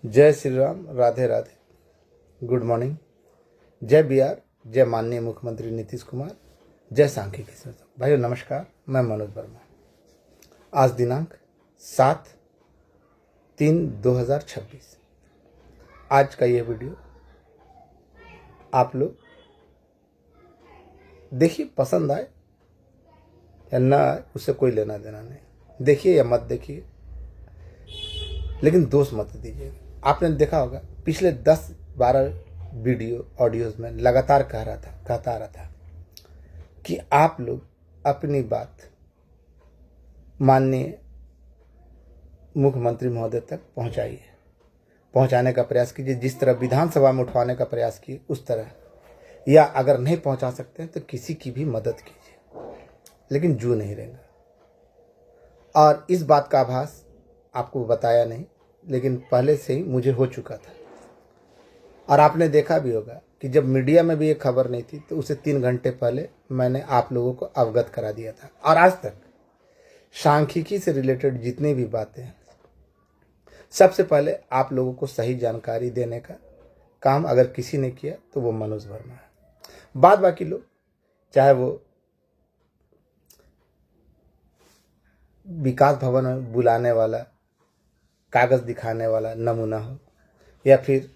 जय Shri Ram, Radhe Radhe, good morning. जय बिहार, जय माननीय मुख्यमंत्री नीतीश कुमार, जय सांख्यिकी संस्था। भाइयों नमस्कार, मैं मनोज वर्मा। आज दिनांक 7/3/2026। आज का ये वीडियो आप लोग देखिए, पसंद आए या ना आए उससे कोई लेना देना नहीं। देखिए या मत देखिए, लेकिन दोष मत दीजिएगा। आपने देखा होगा पिछले 10-12 वीडियो ऑडियोज में लगातार कहता आ रहा था कि आप लोग अपनी बात माननीय मुख्यमंत्री महोदय तक पहुंचाने का प्रयास कीजिए। जिस तरह विधानसभा में उठवाने का प्रयास किए उस तरह, या अगर नहीं पहुंचा सकते हैं तो किसी की भी मदद कीजिए, लेकिन जू नहीं रहेगा। और इस बात का आभास आपको बताया नहीं, लेकिन पहले से ही मुझे हो चुका था। और आपने देखा भी होगा कि जब मीडिया में भी ये खबर नहीं थी तो उसे 3 घंटे पहले मैंने आप लोगों को अवगत करा दिया था। और आज तक सांख्यिकी से रिलेटेड जितनी भी बातें हैं, सबसे पहले आप लोगों को सही जानकारी देने का काम अगर किसी ने किया तो वो मनोज वर्मा है। बाद बाकी लोग, चाहे वो विकास भवन में बुलाने वाला, कागज दिखाने वाला नमूना हो, या फिर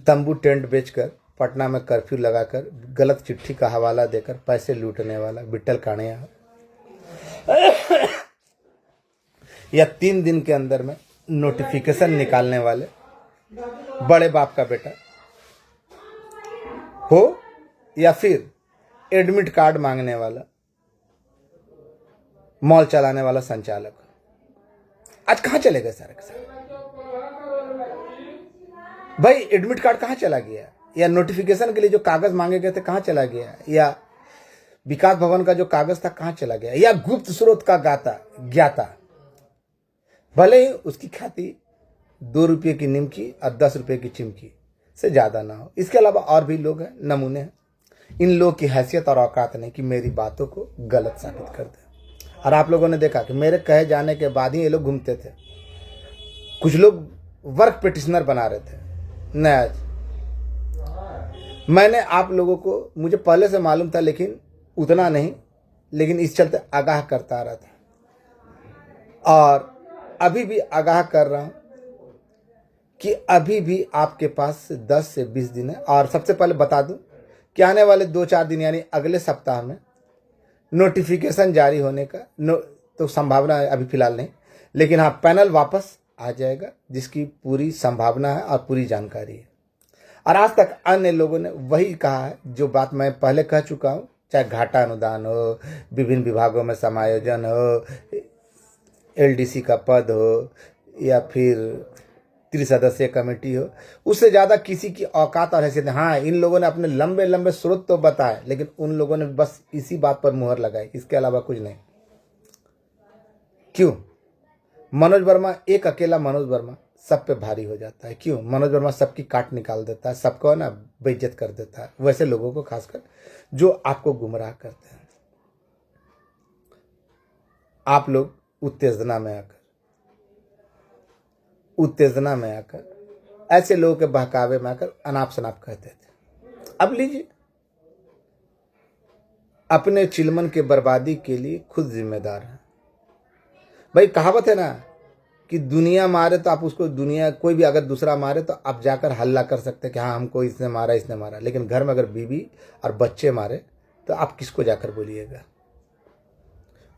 तंबू टेंट बेचकर पटना में कर्फ्यू लगाकर गलत चिट्ठी का हवाला देकर पैसे लूटने वाला बिट्टल कानिया हो, या 3 दिन के अंदर में नोटिफिकेशन निकालने वाले बड़े बाप का बेटा हो, या फिर एडमिट कार्ड मांगने वाला मॉल चलाने वाला संचालक। आज कहां चले गए सारे के सारे? भाई एडमिट कार्ड कहां चला गया? या नोटिफिकेशन के लिए जो कागज मांगे गए थे कहां चला गया? या विकास भवन का जो कागज था कहां चला गया? या गुप्त स्रोत का ज्ञाता, भले ही उसकी ख्याति 2 रुपये की निमकी और 10 रुपये की चिमकी से ज्यादा ना हो। इसके अलावा और भी लोग हैं, नमूने हैं। इन लोग की हैसियत और औकात नहीं कि मेरी बातों को गलत साबित कर दे। और आप लोगों ने देखा कि मेरे कहे जाने के बाद ही ये लोग घूमते थे। कुछ लोग वर्क पिटिशनर बना रहे थे। नहीं, आज मैंने आप लोगों को, मुझे पहले से मालूम था लेकिन उतना नहीं, लेकिन इस चलते आगाह करता आ रहा था। और अभी भी आगाह कर रहा हूं कि अभी भी आपके पास 10 से 20 दिन है। और सबसे पहले बता दूं कि आने वाले 2-4 दिन यानी अगले सप्ताह में नोटिफिकेशन जारी होने का तो संभावना है, अभी फिलहाल नहीं, लेकिन हाँ पैनल वापस आ जाएगा जिसकी पूरी संभावना है और पूरी जानकारी है। और आज तक अन्य लोगों ने वही कहा है जो बात मैं पहले कह चुका हूँ, चाहे घाटा अनुदान हो, विभिन्न विभागों में समायोजन हो, एलडीसी का पद हो, या फिर त्रिसदस्यीय कमेटी हो, उससे ज़्यादा किसी की औकात और हैसियत। हाँ, इन लोगों ने अपने लंबे लंबे स्रोत तो बताए, लेकिन उन लोगों ने बस इसी बात पर मुहर लगाई, इसके अलावा कुछ नहीं। क्यों? मनोज वर्मा, एक अकेला मनोज वर्मा सब पे भारी हो जाता है। क्यों? मनोज वर्मा सबकी काट निकाल देता है, सबको ना बेइज्जत कर देता है, वैसे लोगों को, खासकर जो आपको गुमराह करते हैं। आप लोग उत्तेजना में आकर ऐसे लोगों के बहकावे में आकर अनाप शनाप कहते थे। अब लीजिए, अपने चिलमन के बर्बादी के लिए खुद जिम्मेदार हैं। भाई कहावत है ना कि दुनिया मारे तो आप उसको, कोई भी अगर दूसरा मारे तो आप जाकर हल्ला कर सकते हैं कि हाँ हमको इसने मारा, लेकिन घर में अगर बीवी और बच्चे मारे तो आप किसको जाकर बोलिएगा?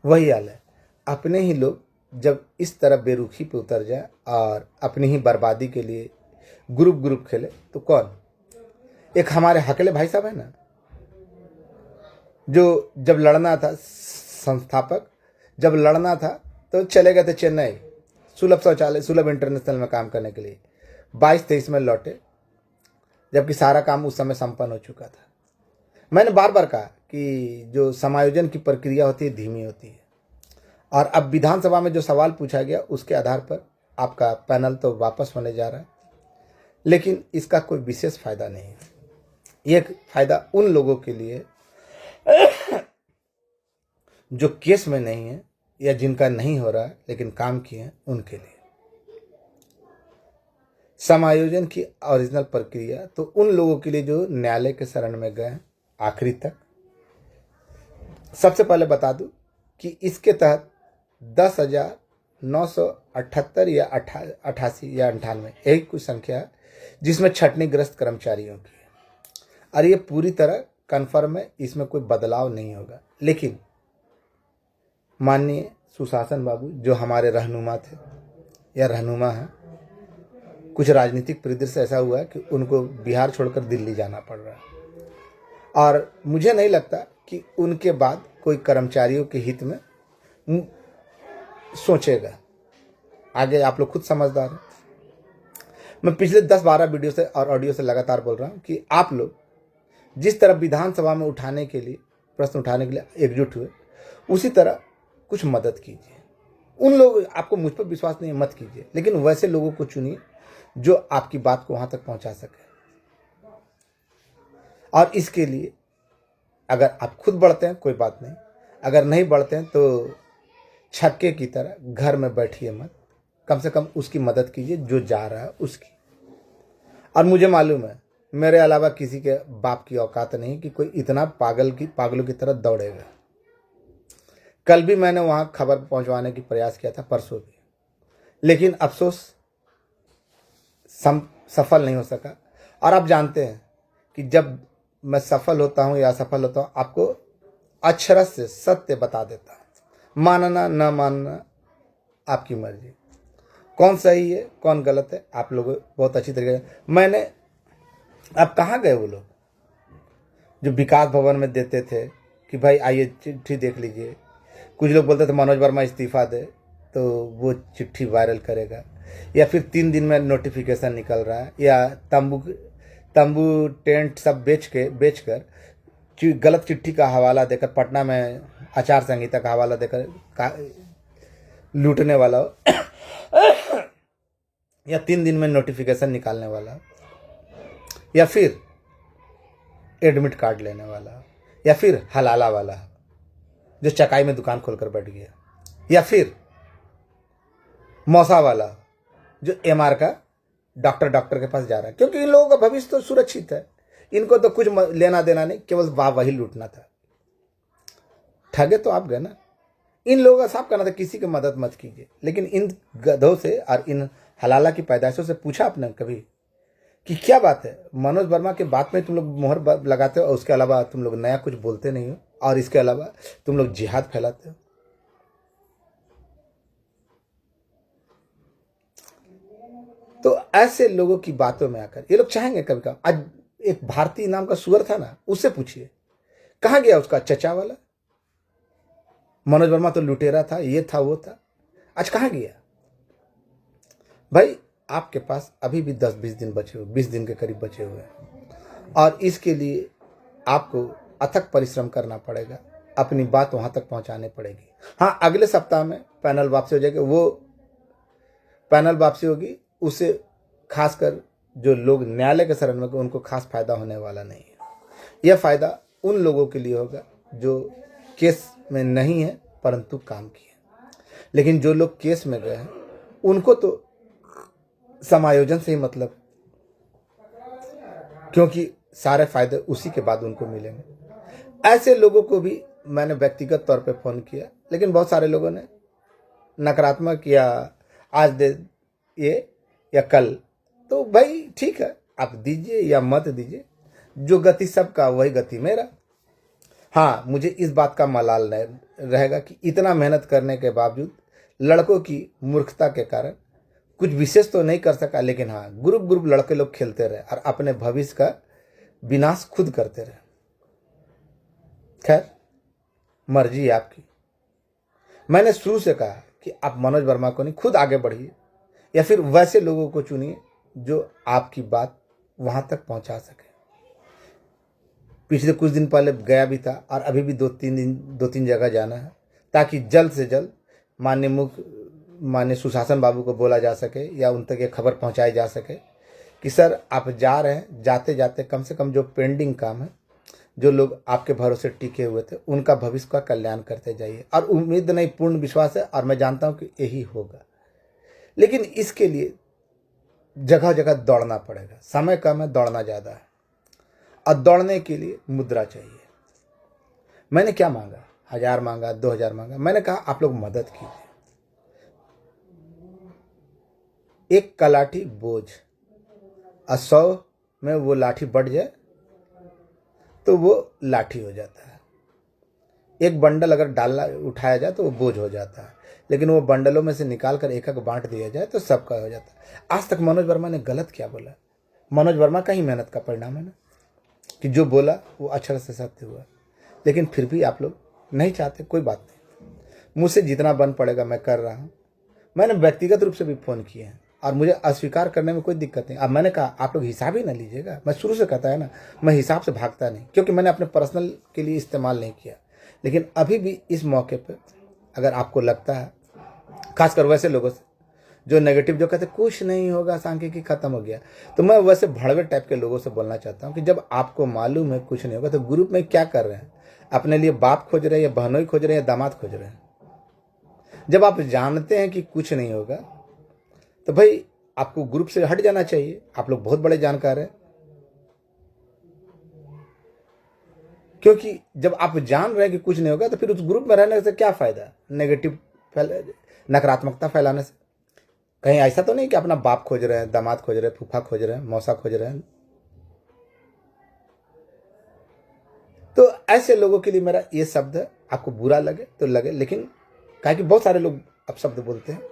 वही हाल है। अपने ही लोग जब इस तरह बेरुखी पे उतर जाए और अपनी ही बर्बादी के लिए ग्रुप खेले तो कौन? एक हमारे हकले भाई साहब है ना, जो जब लड़ना था, संस्थापक जब लड़ना था तो चले गए थे चेन्नई सुलभ शौचालय, सुलभ इंटरनेशनल में काम करने के लिए। 22-23 में लौटे, जबकि सारा काम उस समय संपन्न हो चुका था। मैंने बार बार कहा कि जो समायोजन की प्रक्रिया होती है धीमी होती है। और अब विधानसभा में जो सवाल पूछा गया उसके आधार पर आपका पैनल तो वापस होने जा रहा है, लेकिन इसका कोई विशेष फायदा नहीं है। ये फायदा उन लोगों के लिए जो केस में नहीं है या जिनका नहीं हो रहा है लेकिन काम किए हैं, उनके लिए। समायोजन की ओरिजिनल प्रक्रिया तो उन लोगों के लिए जो न्यायालय के शरण में गए आखिरी तक। सबसे पहले बता दूं कि इसके तहत 10,978 या 88 या 98 यही कुछ संख्या है जिसमें छटनीग्रस्त कर्मचारियों की है, और ये पूरी तरह कन्फर्म है, इसमें कोई बदलाव नहीं होगा। लेकिन माननीय सुशासन बाबू जो हमारे रहनुमा थे या रहनुमा हैं, कुछ राजनीतिक परिदृश्य ऐसा हुआ है कि उनको बिहार छोड़कर दिल्ली जाना पड़ रहा है, और मुझे नहीं लगता कि उनके बाद कोई कर्मचारियों के हित में सोचेगा। आगे आप लोग खुद समझदार हैं। मैं पिछले 10-12 वीडियो से और ऑडियो से लगातार बोल रहा हूं कि आप लोग जिस तरह विधानसभा में उठाने के लिए, प्रश्न उठाने के लिए एकजुट हुए, उसी तरह कुछ मदद कीजिए। उन लोग, आपको मुझ पर विश्वास नहीं है, मत कीजिए, लेकिन वैसे लोगों को चुनिए जो आपकी बात को वहां तक पहुंचा सके। और इसके लिए अगर आप खुद बढ़ते हैं कोई बात नहीं, अगर नहीं बढ़ते हैं तो छक्के की तरह घर में बैठिए मत, कम से कम उसकी मदद कीजिए जो जा रहा है उसकी। और मुझे मालूम है मेरे अलावा किसी के बाप की औकात नहीं कि कोई इतना पागलों की तरह दौड़ेगा। कल भी मैंने वहां खबर पहुंचवाने की प्रयास किया था, परसों भी, लेकिन अफसोस सफल नहीं हो सका। और आप जानते हैं कि जब मैं सफल होता हूं या असफल होता हूं, आपको अक्षरश से सत्य बता देता हूं। मानना न मानना आपकी मर्जी, कौन सही है कौन गलत है आप लोग बहुत अच्छी तरीके से। मैंने, अब कहाँ गए वो लोग जो विकास भवन में देते थे कि भाई आइए चिट्ठी देख लीजिए। कुछ लोग बोलते थे मनोज वर्मा इस्तीफा दे तो वो चिट्ठी वायरल करेगा, या फिर 3 दिन में नोटिफिकेशन निकल रहा है, या तंबू टेंट सब बेचकर गलत चिट्ठी का हवाला देकर, पटना में आचार संहिता का हवाला देकर लूटने वाला हो, या 3 दिन में नोटिफिकेशन निकालने वाला, या फिर एडमिट कार्ड लेने वाला, या फिर हलाला वाला जो चकाई में दुकान खोलकर बैठ गया, या फिर मौसा वाला जो एमआर का डॉक्टर के पास जा रहा है। क्योंकि इन लोगों का भविष्य तो सुरक्षित है, इनको तो कुछ लेना देना नहीं, केवल वही लूटना था। ठगे तो आप गए ना। इन लोगों का साफ करना था किसी की मदद मत कीजिए। लेकिन इन गधों से और इन हलाला की पैदाइशों से पूछा आपने कभी कि क्या बात है, मनोज वर्मा के बात में तुम लोग मोहर लगाते हो और उसके अलावा तुम लोग नया कुछ बोलते नहीं हो, और इसके अलावा तुम लोग जिहाद फैलाते हो। तो ऐसे लोगों की बातों में आकर ये लोग चाहेंगे कभी का। आज एक भारतीय नाम का सुअर था ना, उससे पूछिए कहां गया उसका चचा वाला। मनोज वर्मा तो लुटेरा था, ये था वो था, आज कहां गया भाई। आपके पास अभी भी 10-20 दिन बचे हुए, 20 दिन के करीब बचे हुए हैं, और इसके लिए आपको अथक परिश्रम करना पड़ेगा, अपनी बात वहां तक पहुंचाने पड़ेगी। हाँ, अगले सप्ताह में पैनल वापसी हो जाएगी। वो पैनल वापसी होगी, उससे खासकर जो लोग न्यायालय के शरण में गए उनको खास फायदा होने वाला नहीं है। यह फायदा उन लोगों के लिए होगा जो केस में नहीं है परंतु काम किए। लेकिन जो लोग केस में गए हैं उनको तो समायोजन से ही मतलब, क्योंकि सारे फायदे उसी के बाद उनको मिलेंगे। ऐसे लोगों को भी मैंने व्यक्तिगत तौर पे फोन किया, लेकिन बहुत सारे लोगों ने नकारात्मक, या आज दे ये या कल, तो भाई ठीक है, आप दीजिए या मत दीजिए, जो गति सबका वही गति मेरा। हाँ, मुझे इस बात का मलाल नहीं रहेगा कि इतना मेहनत करने के बावजूद लड़कों की मूर्खता के कारण कुछ विशेष तो नहीं कर सका, लेकिन हाँ, ग्रुप लड़के लोग खेलते रहे और अपने भविष्य का विनाश खुद करते रहे। खैर, मर्जी है आपकी। मैंने शुरू से कहा कि आप मनोज वर्मा को नहीं, खुद आगे बढ़िए, या फिर वैसे लोगों को चुनिए जो आपकी बात वहां तक पहुंचा सके। पिछले कुछ दिन पहले गया भी था, और अभी भी 2-3 जगह जाना है, ताकि जल्द से जल्द माननीय सुशासन बाबू को बोला जा सके, या उन तक ये खबर पहुंचाई जा सके कि सर आप जा रहे हैं, जाते जाते कम से कम जो पेंडिंग काम है, जो लोग आपके भरोसे टिके हुए थे, उनका भविष्य का कल्याण करते जाइए। और उम्मीद नहीं, पूर्ण विश्वास है, और मैं जानता हूं कि यही होगा। लेकिन इसके लिए जगह जगह दौड़ना पड़ेगा, समय कम है, दौड़ना ज़्यादा है, और दौड़ने के लिए मुद्रा चाहिए। मैंने क्या मांगा, 1000 मांगा, 2000 मांगा, मैंने कहा आप लोग मदद कीजिए। एक का लाठी बोझ, और 100 में वो लाठी बढ़ जाए तो वो लाठी हो जाता है। एक बंडल अगर डालना उठाया जाए तो वो बोझ हो जाता है, लेकिन वो बंडलों में से निकाल कर एक एक बांट दिया जाए तो सबका हो जाता है। आज तक मनोज वर्मा ने गलत क्या बोला? मनोज वर्मा का ही मेहनत का परिणाम है ना, कि जो बोला वो अक्षर से सत्य हुआ। लेकिन फिर भी आप लोग नहीं चाहते, कोई बात नहीं, मुझसे जितना बन पड़ेगा मैं कर रहा हूँ। मैंने व्यक्तिगत रूप से भी फ़ोन किए हैं और मुझे अस्वीकार करने में कोई दिक्कत नहीं। अब मैंने कहा आप लोग हिसाब ही ना लीजिएगा, मैं शुरू से कहता है ना, मैं हिसाब से भागता नहीं, क्योंकि मैंने अपने पर्सनल के लिए इस्तेमाल नहीं किया। लेकिन अभी भी इस मौके पे अगर आपको लगता है, खासकर वैसे लोगों से जो नेगेटिव, जो कहते कुछ नहीं होगा, सांख्यिकी खत्म हो गया, तो मैं वैसे भड़वे टाइप के लोगों से बोलना चाहता हूँ कि जब आपको मालूम है कुछ नहीं होगा तो ग्रुप में क्या कर रहे हैं? अपने लिए बाप खोज रहे हैं, या बहनोई खोज रहे हैं, या दामाद खोज रहे हैं? जब आप जानते हैं कि कुछ नहीं होगा तो भाई आपको ग्रुप से हट जाना चाहिए। आप लोग बहुत बड़े जानकार हैं, क्योंकि जब आप जान रहे हैं कि कुछ नहीं होगा तो फिर उस ग्रुप में रहने से क्या फायदा? नेगेटिव नकारात्मकता फैलाने से। कहीं ऐसा तो नहीं कि अपना बाप खोज रहे हैं, दामाद खोज रहे हैं, फूफा खोज रहे हैं, मौसा खोज रहे हैं। तो ऐसे लोगों के लिए मेरा ये शब्द है, आपको बुरा लगे तो लगे, लेकिन कहा कि बहुत सारे लोग अब शब्द बोलते हैं।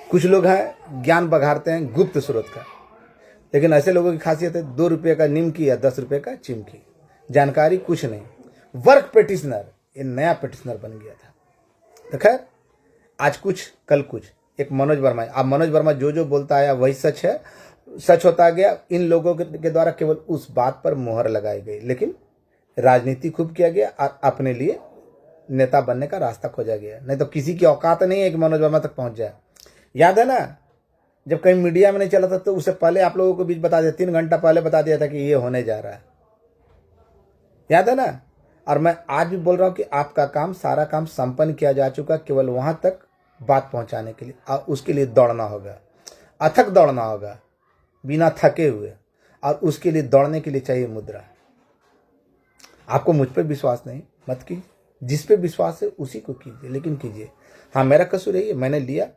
कुछ लोग हैं ज्ञान बघारते हैं गुप्त स्रोत का, लेकिन ऐसे लोगों की खासियत है 2 रुपये का निमकी या 10 रुपये का चिमकी, जानकारी कुछ नहीं। वर्क पेटिशनर, ये नया पेटिशनर बन गया था। तो खैर, आज कुछ कल कुछ, एक मनोज वर्मा है। अब मनोज वर्मा जो जो बोलता आया वही सच है, सच होता गया। इन लोगों के द्वारा केवल उस बात पर मोहर लगाई गई, लेकिन राजनीति खूब किया गया और अपने लिए नेता बनने का रास्ता खोजा गया। नहीं तो किसी की औकात नहीं है कि मनोज वर्मा तक पहुंच जाए। याद है ना, जब कहीं मीडिया में नहीं चला था तो उससे पहले आप लोगों को बीच बता दिया, 3 घंटा पहले बता दिया था कि ये होने जा रहा है। याद है ना? और मैं आज भी बोल रहा हूं कि आपका काम, सारा काम संपन्न किया जा चुका, केवल वहां तक बात पहुंचाने के लिए और उसके लिए दौड़ना होगा, अथक दौड़ना होगा, बिना थके हुए। और उसके लिए दौड़ने के लिए चाहिए मुद्रा। आपको मुझ पर विश्वास नहीं, मत कीजिए। जिस पे विश्वास है उसी को कीजिए, लेकिन कीजिए। हाँ, मेरा कसूर यही है, मैंने लिया।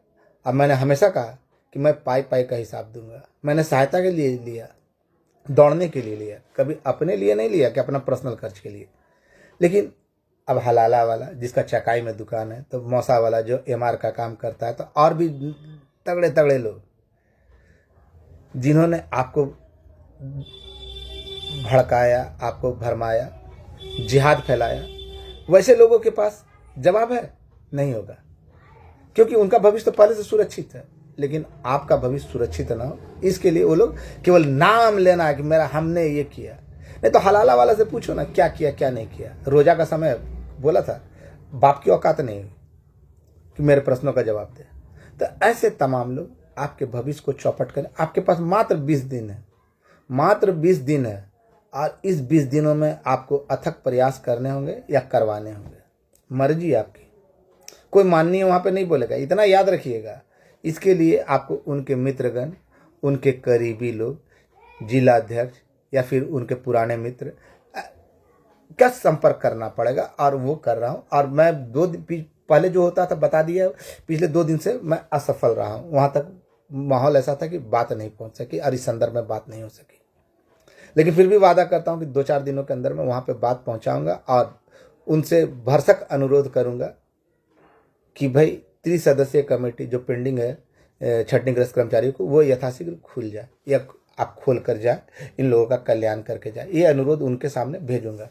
अब मैंने हमेशा कहा कि मैं पाई पाई का हिसाब दूंगा। मैंने सहायता के लिए लिया, दौड़ने के लिए लिया, कभी अपने लिए नहीं लिया कि अपना पर्सनल खर्च के लिए। लेकिन अब हलाला वाला जिसका चकाई में दुकान है, तो मौसा वाला जो एमआर का काम करता है, तो और भी तगड़े तगड़े लोग जिन्होंने आपको भड़काया, आपको भरमाया, जिहाद फैलाया, वैसे लोगों के पास जवाब है? नहीं होगा, क्योंकि उनका भविष्य तो पहले से सुरक्षित है। लेकिन आपका भविष्य सुरक्षित ना हो, इसके लिए वो लोग केवल नाम लेना है कि मेरा हमने ये किया। नहीं तो हलाला वाला से पूछो ना, क्या किया क्या नहीं किया। रोजा का समय बोला था, बाप की औकात नहीं कि मेरे प्रश्नों का जवाब दे। तो ऐसे तमाम लोग आपके भविष्य को चौपट करें। आपके पास मात्र 20 दिन है, मात्र 20 दिन है, और इस 20 दिनों में आपको अथक प्रयास करने होंगे या करवाने होंगे। मर्जी आपकी, कोई माननीय वहां पे नहीं बोलेगा, इतना याद रखिएगा। इसके लिए आपको उनके मित्रगण, उनके करीबी लोग, जिला अध्यक्ष या फिर उनके पुराने मित्र का संपर्क करना पड़ेगा, और वो कर रहा हूं। और मैं 2 दिन पहले जो होता था बता दिया, पिछले 2 दिन से मैं असफल रहा हूं। वहां तक माहौल ऐसा था कि बात नहीं पहुंच सकी और इस संदर्भ में बात नहीं हो सकी। लेकिन फिर भी वादा करता हूं कि 2-4 दिनों के अंदर मैं वहां पे बात पहुंचाऊंगा और उनसे भरसक अनुरोध करूंगा कि भाई 30 सदस्यीय कमेटी जो पेंडिंग है छटनीग्रस्त कर्मचारियों को, वो यथाशीघ्र खुल जाए, या आप खोल कर जाए, इन लोगों का कल्याण करके जाए। ये अनुरोध उनके सामने भेजूंगा,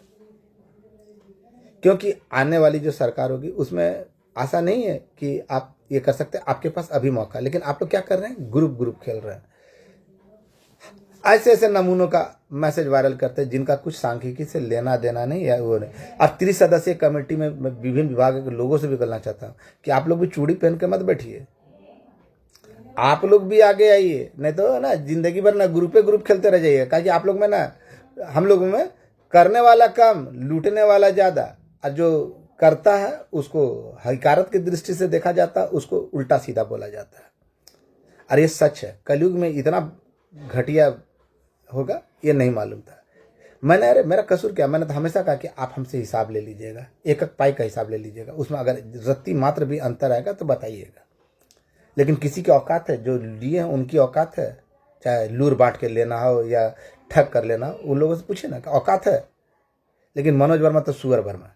क्योंकि आने वाली जो सरकार होगी उसमें आशा नहीं है कि आप ये कर सकते। आपके पास अभी मौका, लेकिन आप लोग क्या कर रहे हैं? ग्रुप खेल रहे हैं। ऐसे ऐसे नमूनों का मैसेज वायरल करते हैं जिनका कुछ सांख्यिकी से लेना देना नहीं है, वो नहीं। और 30 सदस्यीय कमेटी में मैं विभिन्न विभाग के लोगों से भी कहना चाहता हूँ कि आप लोग भी चूड़ी पहन के मत बैठिए, आप लोग भी आगे आइए। नहीं तो ना जिंदगी भर ना ग्रुप खेलते रह जाइए। कहा कि आप लोग में ना, हम लोगों में करने वाला कम, लूटने वाला ज्यादा, और जो करता है उसको हकीकत की दृष्टि से देखा जाता है, उसको उल्टा सीधा बोला जाता है। और ये सच है, कलयुग में इतना घटिया होगा ये नहीं मालूम था। मैंने, अरे मेरा कसूर क्या, मैंने तो हमेशा कहा कि आप हमसे हिसाब ले लीजिएगा, एक एक पाई का हिसाब ले लीजिएगा, उसमें अगर रत्ती मात्र भी अंतर आएगा तो बताइएगा। लेकिन किसी की औकात है, जो लिए हैं उनकी औकात है, चाहे लूर बांट के लेना हो या ठग कर लेना हो, उन लोगों से पूछे ना कि औकात है। लेकिन मनोज वर्मा तो सुअर वर्मा,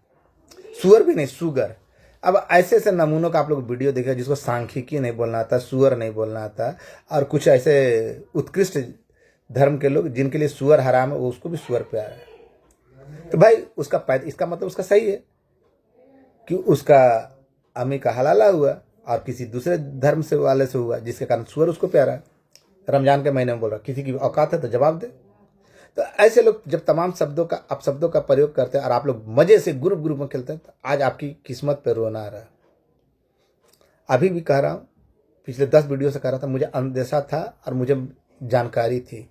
सुअर भी नहीं सुगर। अब ऐसे ऐसे नमूनों का आप लोग वीडियो देखे जिसको सांख्यिकी नहीं बोलना आता, सुअर नहीं बोलना आता, और कुछ ऐसे उत्कृष्ट धर्म के लोग जिनके लिए सुअर हराम है, वो उसको भी सुअर प्यार है। तो भाई उसका इसका मतलब उसका सही है कि उसका अम्मी का हलाला हुआ और किसी दूसरे धर्म से वाले से हुआ, जिसके कारण सुअर उसको प्यारा है। रमजान के महीने में बोल रहा, किसी की औकात है तो जवाब दे। तो ऐसे लोग जब तमाम शब्दों का अपशब्दों का प्रयोग करते हैं और आप लोग मजे से ग्रुप ग्रुप में खेलते हैं, तो आज आपकी किस्मत पे रोना आ रहा है। अभी भी कह रहा हूँ, पिछले 10 वीडियो से कह रहा था, मुझे अंदेशा था और मुझे जानकारी थी,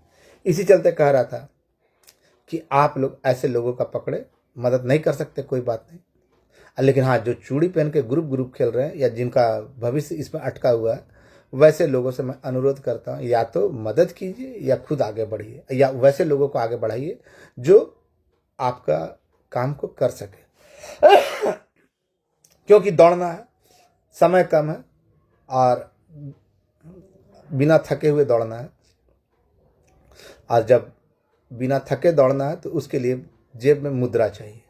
इसी चलते कह रहा था कि आप लोग ऐसे लोगों का पकड़े, मदद नहीं कर सकते कोई बात नहीं, लेकिन हाँ, जो चूड़ी पहन के ग्रुप ग्रुप खेल रहे हैं या जिनका भविष्य इसमें अटका हुआ है, वैसे लोगों से मैं अनुरोध करता हूँ, या तो मदद कीजिए या खुद आगे बढ़िए, या वैसे लोगों को आगे बढ़ाइए जो आपका काम को कर सके। क्योंकि दौड़ना है, समय कम है और बिना थके हुए दौड़ना है, और जब बिना थके दौड़ना है तो उसके लिए जेब में मुद्रा चाहिए।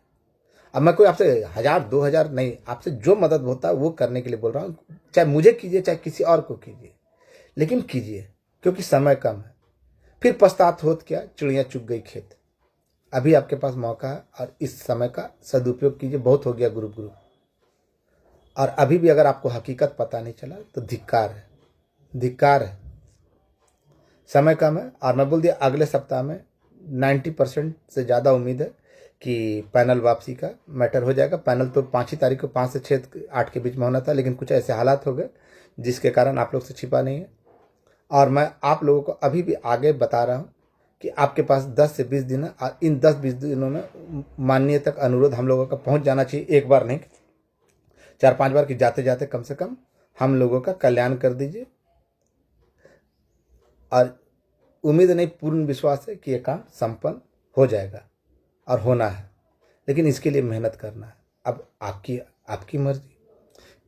अब मैं कोई आपसे 1000 2000 नहीं, आपसे जो मदद होता है वो करने के लिए बोल रहा हूँ, चाहे मुझे कीजिए चाहे किसी और को कीजिए, लेकिन कीजिए, क्योंकि समय कम है। फिर पछतात होत क्या, चिड़िया चुग गई खेत। अभी आपके पास मौका है और इस समय का सदुपयोग कीजिए। बहुत हो गया ग्रुप ग्रुप, और अभी भी अगर आपको हकीकत पता नहीं चला तो धिक्कार है, धिक्कार है। समय कम है और मैं बोल दिया अगले सप्ताह में 90% से ज़्यादा उम्मीद है कि पैनल वापसी का मैटर हो जाएगा। पैनल तो 5 ही तारीख को 5 से 6 8 के बीच में होना था, लेकिन कुछ ऐसे हालात हो गए जिसके कारण आप लोग से छिपा नहीं है। और मैं आप लोगों को अभी भी आगे बता रहा हूँ कि आपके पास 10 से 20 दिन है, और इन 10-20 दिनों में माननीय तक अनुरोध हम लोगों का पहुँच जाना चाहिए। एक बार नहीं, 4-5 बार कि जाते जाते कम से कम हम लोगों का कल्याण कर दीजिए। और उम्मीद नहीं, पूर्ण विश्वास है कि ये काम संपन्न हो जाएगा और होना है, लेकिन इसके लिए मेहनत करना है। अब आपकी मर्जी,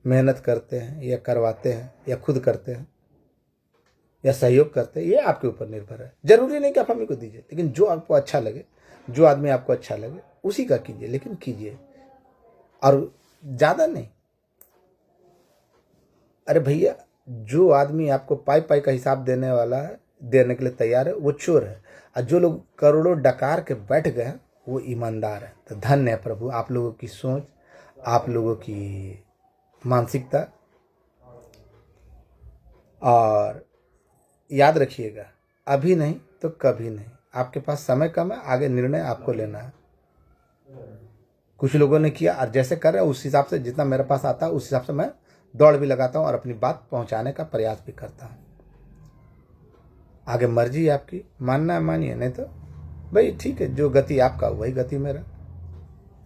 मेहनत करते हैं या करवाते हैं या खुद करते हैं या सहयोग करते हैं, ये आपके ऊपर निर्भर है। जरूरी नहीं कि आप हमें को दीजिए, लेकिन जो आपको अच्छा लगे, जो आदमी आपको अच्छा लगे उसी का कीजिए, लेकिन कीजिए, और ज़्यादा नहीं। अरे भैया, जो आदमी आपको पाई पाई का हिसाब देने वाला है, देने के लिए तैयार है, वो चोर है, और जो लोग करोड़ों डकार के बैठ गए हैं वो ईमानदार है। तो धन्य है प्रभु, आप लोगों की सोच, आप लोगों की मानसिकता। और याद रखिएगा, अभी नहीं तो कभी नहीं। आपके पास समय कम है, आगे निर्णय आपको लेना है। कुछ लोगों ने किया और जैसे कर रहे हैं उस हिसाब से, जितना मेरे पास आता है उस हिसाब से मैं दौड़ भी लगाता हूँ और अपनी बात पहुँचाने का प्रयास भी करता हूँ। आगे मर्जी है आपकी, मानना है मानिए, नहीं तो भाई ठीक है, जो गति आपका वही गति मेरा।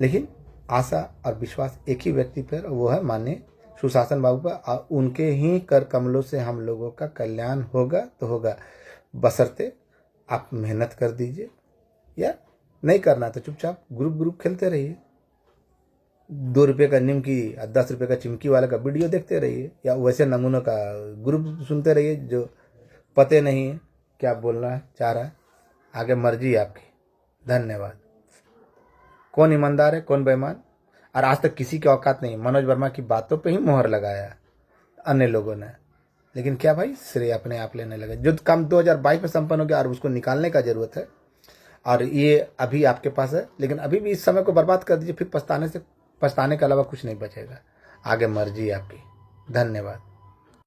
लेकिन आशा और विश्वास एक ही व्यक्ति पर, वो है माननीय सुशासन बाबू पर, और उनके ही कर कमलों से हम लोगों का कल्याण होगा तो होगा, बशर्ते आप मेहनत कर दीजिए, या नहीं करना तो चुपचाप ग्रुप ग्रुप खेलते रहिए। 2 रुपये का निमकी और 10 रुपये का चिमकी वाले का वीडियो देखते रहिए, या वैसे नमूनों का ग्रुप सुनते रहिए जो पते नहीं है क्या बोलना चाह रहा है। आगे मर्जी है आपकी। धन्यवाद। कौन ईमानदार है, कौन बेईमान, और आज तक किसी की औकात नहीं। मनोज वर्मा की बातों पे ही मोहर लगाया अन्य लोगों ने, लेकिन क्या भाई, श्रेय अपने आप लेने लगे। जो काम 2022 में संपन्न हो गया और उसको निकालने का जरूरत है, और ये अभी आपके पास है, लेकिन अभी भी इस समय को बर्बाद कर दीजिए, फिर पछताने के अलावा कुछ नहीं बचेगा। आगे मर्जी है आपकी। धन्यवाद।